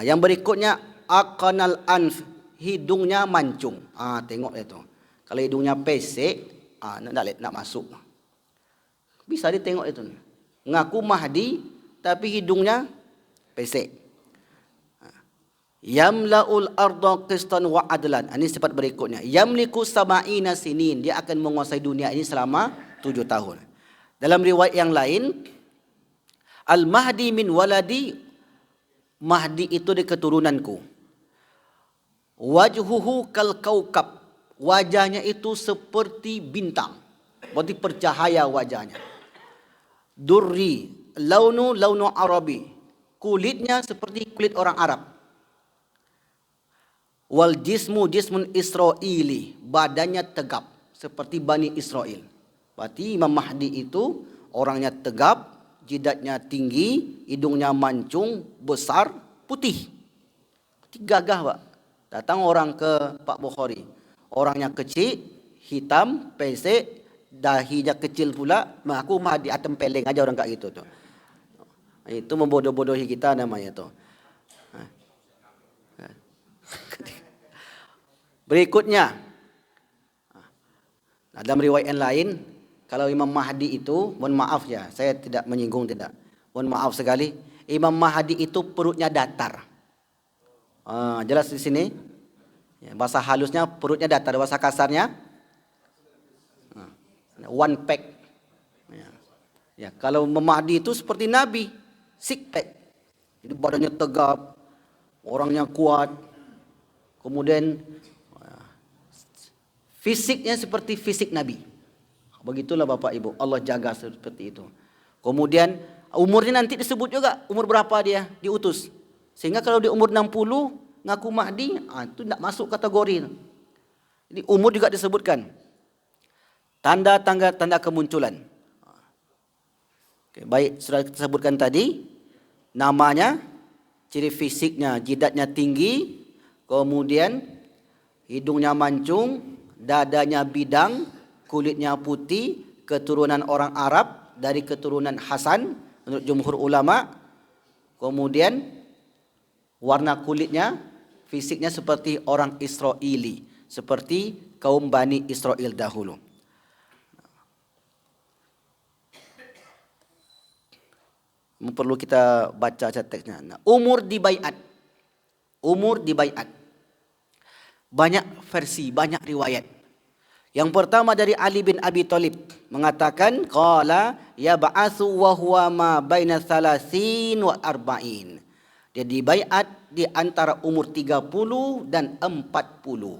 [SPEAKER 1] Yang berikutnya aqanal anf, hidungnya mancung. Tengok itu. Kalau hidungnya pesek, nak masuk. Bisa ditengok itu. Ngaku Mahdi tapi hidungnya pesek. Yamla'ul arda qistan wa adlan. Ini sifat berikutnya. Yamliku sab'ina sinin. Dia akan menguasai dunia ini selama 7 tahun. Dalam riwayat yang lain, Al-Mahdi min waladi, Mahdi itu di keturunanku. Wajhuhu kal kaukab, wajahnya itu seperti bintang, berarti bercahaya wajahnya. Durri, launu Arabi, kulitnya seperti kulit orang Arab. Wal jismun Israili, badannya tegap seperti Bani Israel. Berarti Imam Mahdi itu orangnya tegap, jidatnya tinggi, hidungnya mancung, besar, putih. Gagah, Pak. Datang orang ke Pak Bukhari. Orangnya kecil, hitam, pesek, dahinya kecil pula. Aku Mahdi atem peleng aja orang kayak gitu tuh. Itu membodoh-bodohi kita namanya tuh. Berikutnya, dalam riwayat yang lain, kalau Imam Mahdi itu, mohon maaf ya, saya tidak menyinggung tidak. Mohon maaf sekali, Imam Mahdi itu perutnya datar. Jelas di sini. Bahasa halusnya perutnya datar, bahasa kasarnya one pack. Ya, kalau Imam Mahdi itu seperti Nabi, six pack. Jadi badannya tegap, orangnya kuat. Kemudian fisiknya seperti fisik Nabi. Begitulah Bapak Ibu, Allah jaga seperti itu. Kemudian umurnya nanti disebut juga, umur berapa dia diutus. Sehingga kalau di umur 60 ngaku Mahdi, itu tidak masuk kategori. Jadi umur juga disebutkan. Tanda kemunculan. Oke, baik, sudah kita sebutkan tadi. Namanya, ciri fisiknya, jidatnya tinggi, kemudian hidungnya mancung, dadanya bidang, kulitnya putih, keturunan orang Arab, dari keturunan Hasan menurut jumhur ulama. Kemudian warna kulitnya, fisiknya seperti orang Israeli, seperti kaum Bani Israel dahulu. Perlu kita baca teksnya. Umur dibaiat. Banyak versi, banyak riwayat. Yang pertama dari Ali bin Abi Thalib mengatakan qala ya ba'atsu wa huwa ma baina 30 wa 40. Dia dibaiat di antara umur 30 dan 40.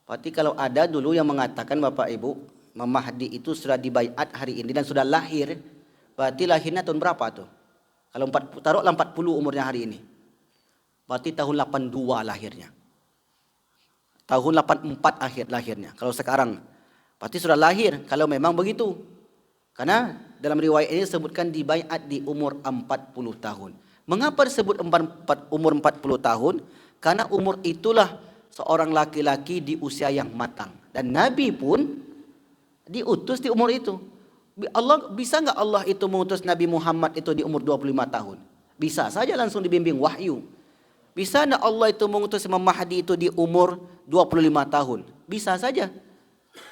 [SPEAKER 1] Berarti kalau ada dulu yang mengatakan Bapak Ibu, Imam Mahdi itu sudah dibaiat hari ini dan sudah lahir, berarti lahirnya tahun berapa tuh? Kalau taruhlah 40 umurnya hari ini. Berarti tahun 82 lahirnya. Tahun 84 akhir lahirnya. Kalau sekarang, berarti sudah lahir kalau memang begitu. Karena dalam riwayat ini disebutkan dibaiat di umur 40 tahun. Mengapa disebut umur 40 tahun? Karena umur itulah seorang laki-laki di usia yang matang. Dan Nabi pun diutus di umur itu. Bisa enggak Allah itu mengutus Nabi Muhammad itu di umur 25 tahun? Bisa saja langsung dibimbing wahyu. Bisa enggak Allah itu mengutus Imam Mahdi itu di umur 25 tahun? Bisa saja.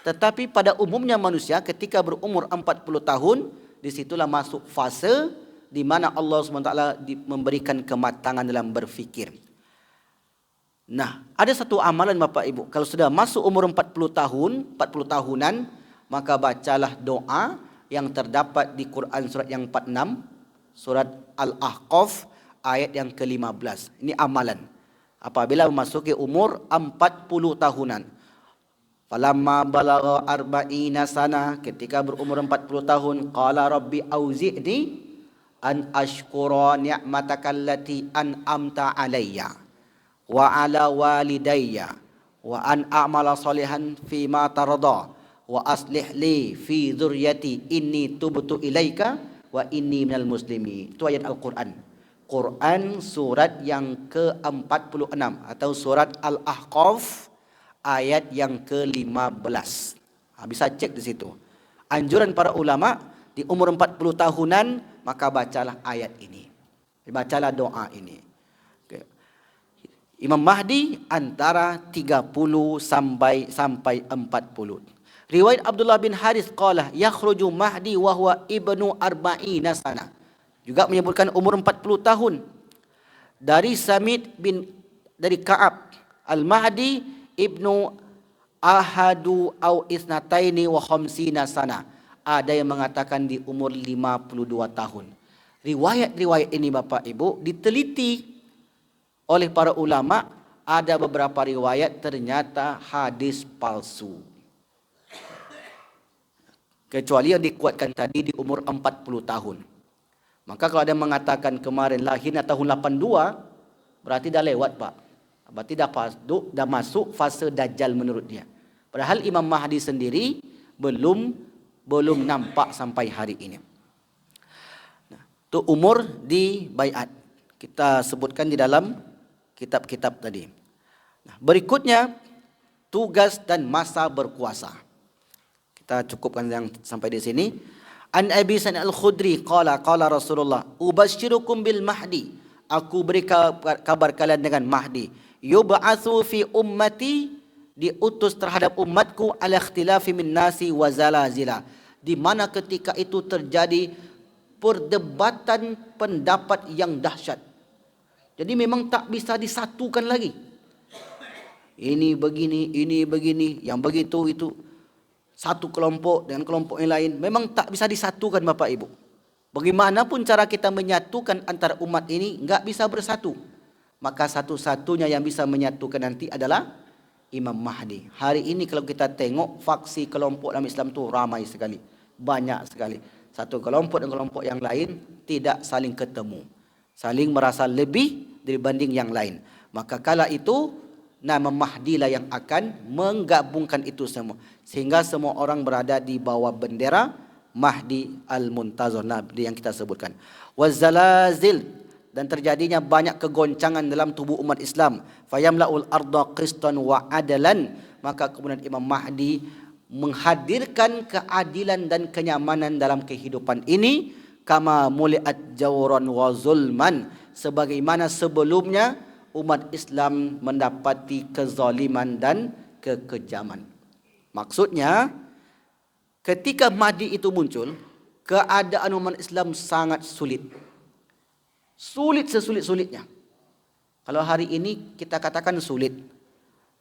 [SPEAKER 1] Tetapi pada umumnya manusia ketika berumur 40 tahun, disitulah masuk fase di mana Allah SWT memberikan kematangan dalam berfikir. Nah, ada satu amalan Bapak Ibu, kalau sudah masuk umur 40 tahunan, maka bacalah doa yang terdapat di Quran surat yang 46, surat Al-Ahqaf ayat yang ke-15. Ini amalan. Apabila memasuki umur 40 tahunan. Falamma balagha arba'ina sana, ketika berumur 40 tahun, qala rabbi auzi'ni an ashkura ni'mataka allati an'amta alayya wa ala walidayya wa an a'mala salihan fima tarda wa aslih li fi dzurriyyati inni tubtu ilaika wa inni minal muslimin. Itu ayat Al-Quran. Quran surat yang ke-46 atau surat Al-Ahqaf ayat yang ke-15. Bisa cek di situ. Anjuran para ulama di umur 40 tahunan maka bacalah ayat ini. Bacalah doa ini. Imam Mahdi antara 30 sampai 40. Riwayat Abdullah bin Harith qala yakhruju Mahdi wa huwa ibnu arba'ina sana. Juga menyebutkan umur 40 tahun. Dari Ka'ab Al-Mahdi ibnu ahadu au isnataini wa khamsina sana. Ada yang mengatakan di umur 52 tahun. Riwayat-riwayat ini Bapak Ibu diteliti oleh para ulama. Ada beberapa riwayat ternyata hadis palsu. Kecuali yang dikuatkan tadi di umur 40 tahun. Maka kalau ada yang mengatakan kemarin lahirnya tahun 82, berarti dah lewat Pak. Berarti dah masuk fase Dajjal menurut dia. Padahal Imam Mahdi sendiri belum nampak sampai hari ini. Nah, itu umur di baiat. Kita sebutkan di dalam kitab-kitab tadi. Nah, berikutnya tugas dan masa berkuasa. Kita cukupkan yang sampai di sini. An Abi Sa'id Al-Khudri qala Rasulullah ubasyirukum bil Mahdi. Aku beri kabar kalian dengan Mahdi. Yub'atsu fi ummati, diutus terhadap umatku ala ikhtilafi min nasi wa zalazila. Di mana ketika itu terjadi perdebatan pendapat yang dahsyat. Jadi memang tak bisa disatukan lagi. Ini begini, yang begitu itu. Satu kelompok dengan kelompok yang lain memang tak bisa disatukan Bapak Ibu. Bagaimanapun cara kita menyatukan antara umat ini enggak bisa bersatu. Maka satu-satunya yang bisa menyatukan nanti adalah Imam Mahdi. Hari ini kalau kita tengok faksi kelompok dalam Islam itu ramai sekali. Banyak sekali. Satu kelompok dan kelompok yang lain tidak saling ketemu. Saling merasa lebih dibanding yang lain. Maka kala itu nama Mahdi lah yang akan menggabungkan itu semua. Sehingga semua orang berada di bawah bendera Mahdi Al-Muntazir yang kita sebutkan. Wazalazil, dan terjadinya banyak kegoncangan dalam tubuh umat Islam. Fayamla'ul arda qistan wa adalan. Maka kemudian Imam Mahdi menghadirkan keadilan dan kenyamanan dalam kehidupan ini. Kama muli'at jawran wa zulman. Sebagaimana sebelumnya umat Islam mendapati kezaliman dan kekejaman. Maksudnya, ketika Mahdi itu muncul, keadaan umat Islam sangat sulit. Sulit sesulit-sulitnya. Kalau hari ini kita katakan sulit,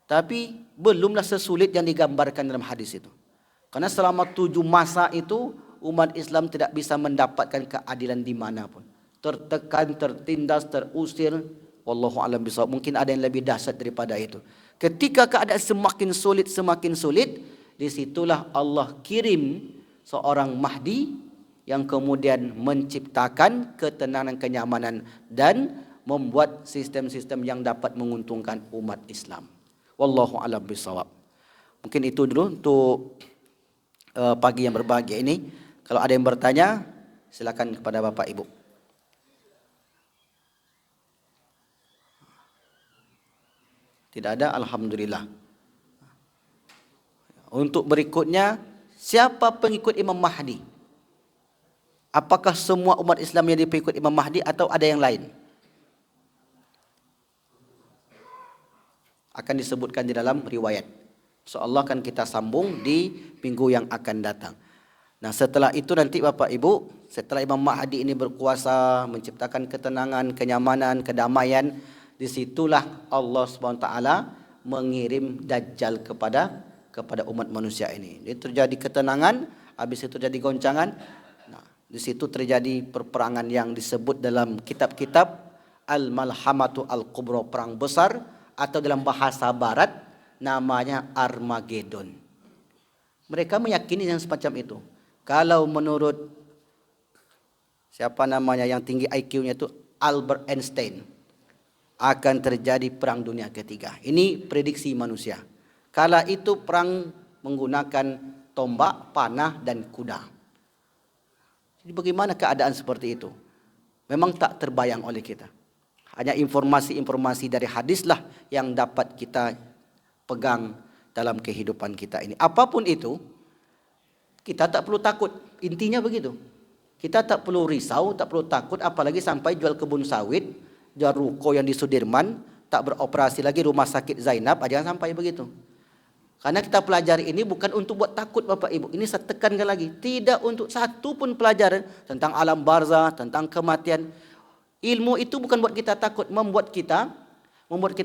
[SPEAKER 1] tapi belumlah sesulit yang digambarkan dalam hadis itu. Karena selama 7 masa itu, umat Islam tidak bisa mendapatkan keadilan dimanapun. Tertekan, tertindas, terusir. Wallahu a'lam bishawab. Mungkin ada yang lebih dahsyat daripada itu. Ketika keadaan semakin sulit, disitulah Allah kirim seorang Mahdi yang kemudian menciptakan ketenangan, kenyamanan dan membuat sistem-sistem yang dapat menguntungkan umat Islam. Wallahu a'lam bishawab. Mungkin itu dulu untuk pagi yang berbahagia ini. Kalau ada yang bertanya, silakan kepada Bapak Ibu. Tidak ada, alhamdulillah. Untuk berikutnya, siapa pengikut Imam Mahdi? Apakah semua umat Islam yang diikut Imam Mahdi atau ada yang lain? Akan disebutkan di dalam riwayat. InsyaAllah akan kita sambung di minggu yang akan datang. Nah, setelah itu nanti Bapak Ibu, setelah Imam Mahdi ini berkuasa menciptakan ketenangan, kenyamanan, kedamaian, disitulah Allah SWT mengirim Dajjal kepada kepada umat manusia ini. Ini terjadi ketenangan, habis itu terjadi goncangan. Nah, di situ terjadi perperangan yang disebut dalam kitab-kitab Al-Malhamatu Al-Kubra, perang besar, atau dalam bahasa barat namanya Armageddon. Mereka meyakini yang semacam itu. Kalau menurut siapa namanya yang tinggi IQ-nya itu Albert Einstein, akan terjadi perang dunia ketiga. Ini prediksi manusia. Kala itu perang menggunakan tombak, panah dan kuda. Jadi bagaimana keadaan seperti itu? Memang tak terbayang oleh kita. Hanya informasi-informasi dari hadislah yang dapat kita pegang dalam kehidupan kita ini. Apapun itu, kita tak perlu takut. Intinya begitu. Kita tak perlu risau, tak perlu takut, apalagi sampai jual kebun sawit, jual ruko yang di Sudirman, tak beroperasi lagi rumah sakit Zainab, jangan sampai begitu. Karena kita pelajari ini bukan untuk buat takut Bapak Ibu. Ini saya tekankan lagi. Tidak untuk satu pun pelajaran tentang alam barzah, tentang kematian. Ilmu itu bukan buat kita takut, membuat kita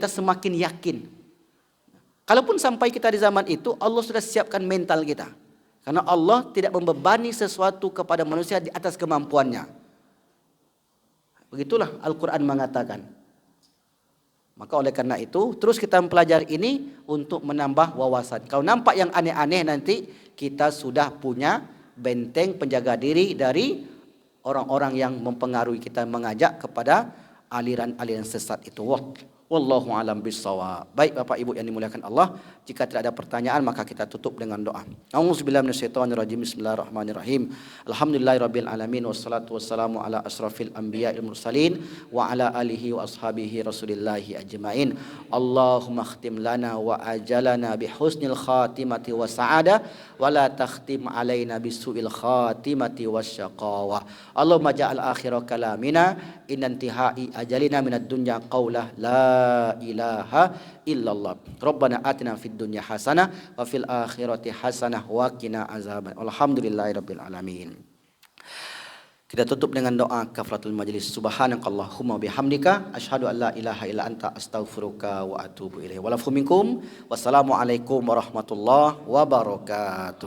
[SPEAKER 1] semakin yakin. Kalaupun sampai kita di zaman itu, Allah sudah siapkan mental kita. Karena Allah tidak membebani sesuatu kepada manusia di atas kemampuannya. Begitulah Al-Quran mengatakan. Maka oleh karena itu, terus kita mempelajari ini untuk menambah wawasan. Kalau nampak yang aneh-aneh nanti, kita sudah punya benteng penjaga diri dari orang-orang yang mempengaruhi kita, mengajak kepada aliran-aliran sesat itu. Wallahu alam bissawab. Baik Bapak Ibu yang dimuliakan Allah, jika tidak ada pertanyaan maka kita tutup dengan doa. A'udzubillahi minasyaitonirrajim. Bismillahirrahmanirrahim. Alhamdulillahirabbil alamin wassalatu wassalamu ala asrafil anbiya'il mursalin wa ala alihi wa ashabihi rasulillahi ajmain. Allahumma khtim lana wa ajalana bihusnil khatimati wa sa'ada wa la takhtim alaina bisu'il khatimati wasyaqawa. Allahumma ja'al akhira kalamina inantihai ajalina minad dunya qawlah la ilaha illallah. Rabbana atina fid dunya hasanah wa fil akhirati hasanah wa qina azaban. Alhamdulillahirabbil alamin. Kita tutup dengan doa kafaratul majlis. Subhanakallahumma bihamdika asyhadu an la ilaha illa anta astaghfiruka wa atubu ilaik. Walafu minkum. Wassalamualaikum warahmatullahi wabarakatuh.